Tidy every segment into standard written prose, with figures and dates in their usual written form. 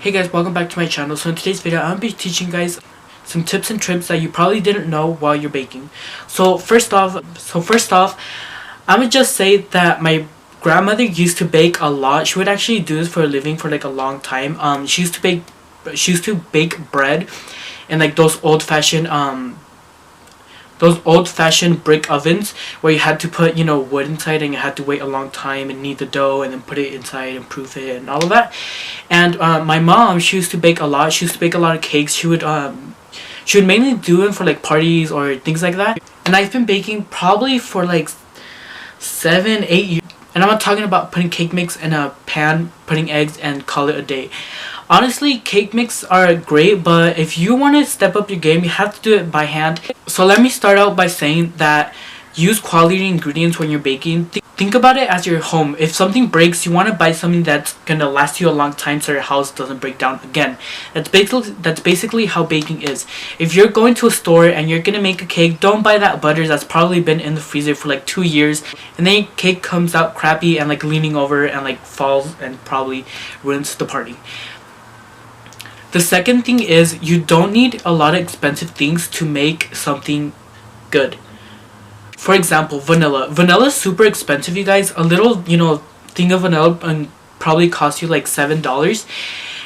Hey guys, welcome back to my channel. So in today's video, I'm going to be teaching you guys some tips and tricks that you probably didn't know while you're baking. So first off, I'm going to just say that my grandmother used to bake a lot. She would actually do this for a living for like a long time. She used to bake bread in like those old-fashioned brick ovens where you had to put, wood inside and you had to wait a long time and knead the dough and then put it inside and proof it and all of that. And my mom, she used to bake a lot. She used to bake a lot of cakes. She would mainly do them for like parties or things like that. And I've been baking probably for like 7-8 years. And I'm not talking about putting cake mix in a pan, putting eggs, and call it a day. Honestly, cake mix are great, but if you want to step up your game, you have to do it by hand. So let me start out by saying that use quality ingredients when you're baking. Think about it as your home. If something breaks, you want to buy something that's gonna last you a long time so your house doesn't break down again. That's basically how baking is. If you're going to a store and you're gonna make a cake, don't buy that butter that's probably been in the freezer for like 2 years, and then your cake comes out crappy and like leaning over and like falls and probably ruins the party. The second thing is you don't need a lot of expensive things to make something good. For example, vanilla. Vanilla is super expensive, you guys. A little, thing of vanilla probably costs you like $7.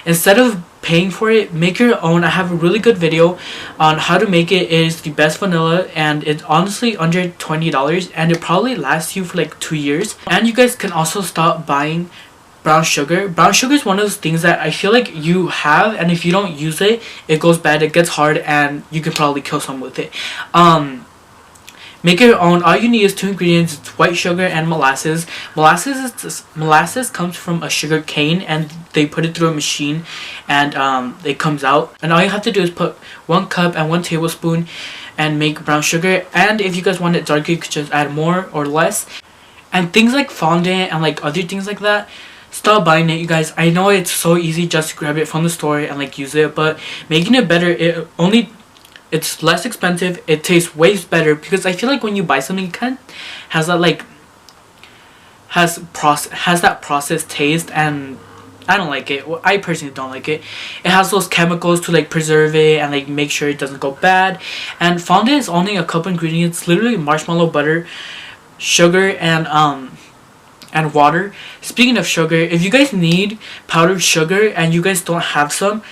Instead of paying for it, make your own. I have a really good video on how to make it. It is the best vanilla and it's honestly under $20 and it probably lasts you for like 2 years. And you guys can also stop buying brown sugar. Brown sugar is one of those things that I feel like you have, and if you don't use it, it goes bad, it gets hard, and you could probably kill someone with it. Make your own. All you need is 2 ingredients. It's white sugar and molasses. Molasses comes from a sugar cane, and they put it through a machine, and it comes out. And all you have to do is put 1 cup and 1 tablespoon, and make brown sugar. And if you guys want it darker, you could just add more or less. And things like fondant and like other things like that, stop buying it, you guys. I know it's so easy just to grab it from the store and like use it, but making it better, it's less expensive, it tastes way better, because I feel like when you buy something, it kind of has that like has that processed taste, and I don't like it. Well, I personally don't like it. It has those chemicals to like preserve it and like make sure it doesn't go bad. And fondant is only a couple ingredients, literally marshmallow butter, sugar, and water. Speaking of sugar, if you guys need powdered sugar and you guys don't have some,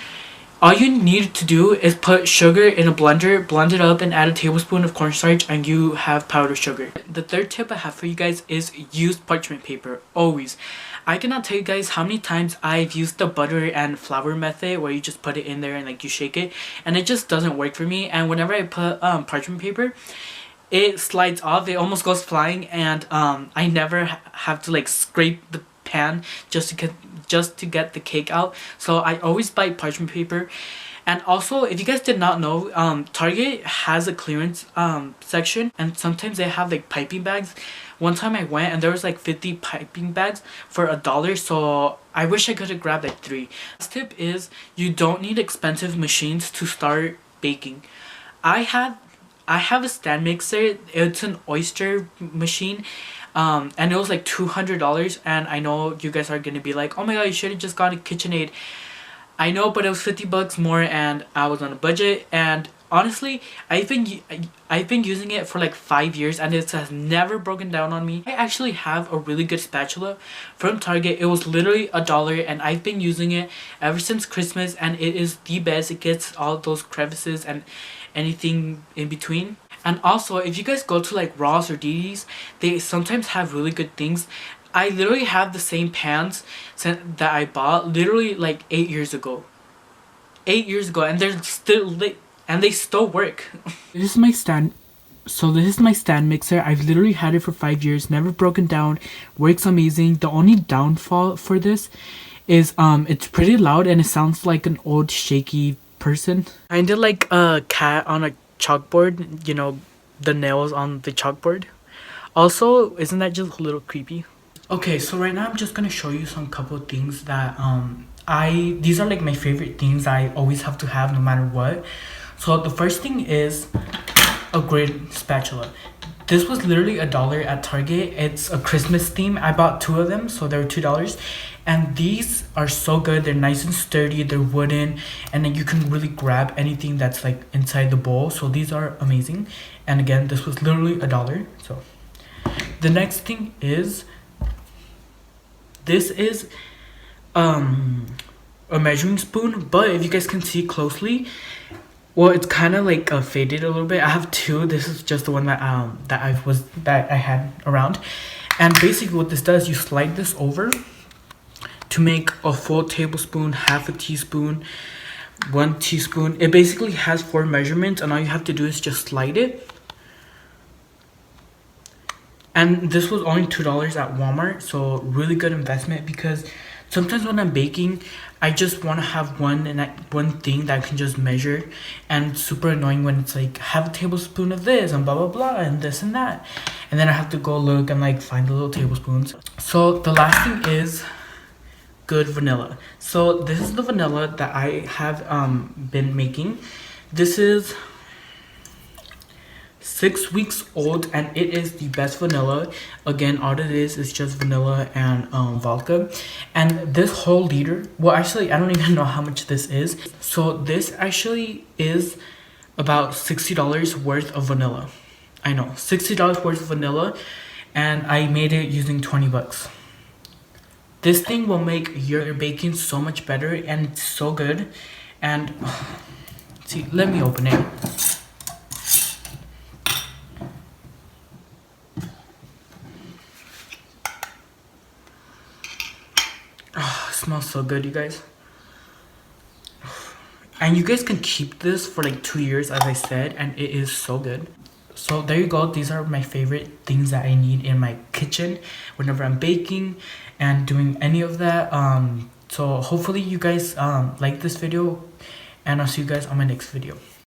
all you need to do is put sugar in a blender, blend it up, and add a tablespoon of cornstarch, and you have powdered sugar. The third tip I have for you guys is use parchment paper. Always. I cannot tell you guys how many times I've used the butter and flour method where you just put it in there and like you shake it, and it just doesn't work for me. And whenever I put parchment paper, it slides off, it almost goes flying, and I never have to like scrape the pan just to get the cake out. So I always buy parchment paper. And also, if you guys did not know, Target has a clearance section, and sometimes they have like piping bags. One time I went and there was like 50 piping bags for $1, so I wish I could have grabbed like 3. Last tip is you don't need expensive machines to start baking. I have a stand mixer. It's an oyster machine, and it was like $200. And I know you guys are gonna be like, oh my god, you should have just got a KitchenAid. I know, but it was $50 more, and I was on a budget. And honestly, I've been using it for like 5 years, and it has never broken down on me. I actually have a really good spatula from Target. It was literally $1, and I've been using it ever since Christmas, and it is the best. It gets all those crevices and anything in between. And also, if you guys go to like Ross or Didi's, they sometimes have really good things. I literally have the same pans that I bought literally like 8 years ago. 8 years ago, and they're still lit, and they still work. This is my stand. So this is my stand mixer. I've literally had it for 5 years, never broken down, works amazing. The only downfall for this is it's pretty loud and it sounds like an old shaky person. Kinda like a cat on a chalkboard, the nails on the chalkboard. Also, isn't that just a little creepy? Okay, so right now I'm just gonna show you some couple things that these are like my favorite things I always have to have no matter what. So the first thing is a great spatula. This was literally $1 at Target. It's a Christmas theme. I bought 2 of them, so they were $2. And these are so good. They're nice and sturdy, they're wooden, and then you can really grab anything that's like inside the bowl. So these are amazing. And again, this was literally $1. So the next thing is, this is a measuring spoon, but if you guys can see closely, well, it's kind of like faded a little bit. I have two. This is just the one that I had around. And basically what this does, you slide this over to make a full tablespoon, half a teaspoon, 1 teaspoon. It basically has 4 measurements, and all you have to do is just slide it. And this was only $2 at Walmart, so really good investment, because sometimes when I'm baking, I just want to have one thing that I can just measure, and super annoying when it's like, have a tablespoon of this and blah blah blah and this and that, and then I have to go look and like find the little tablespoons. So the last thing is good vanilla. So this is the vanilla that I have been making. This is 6 weeks old, and it is the best vanilla. Again, all it is just vanilla and vodka. And this whole liter, well, actually I don't even know how much this is. So this actually is about $60 worth of vanilla. I know, $60 worth of vanilla, and I made it using 20 bucks. This thing will make your baking so much better, and it's so good. And see, let me open it. Smells so good, you guys. And you guys can keep this for like 2 years, as I said, and it is so good. So there you go. These are my favorite things that I need in my kitchen whenever I'm baking and doing any of that. So hopefully you guys like this video, and I'll see you guys on my next video.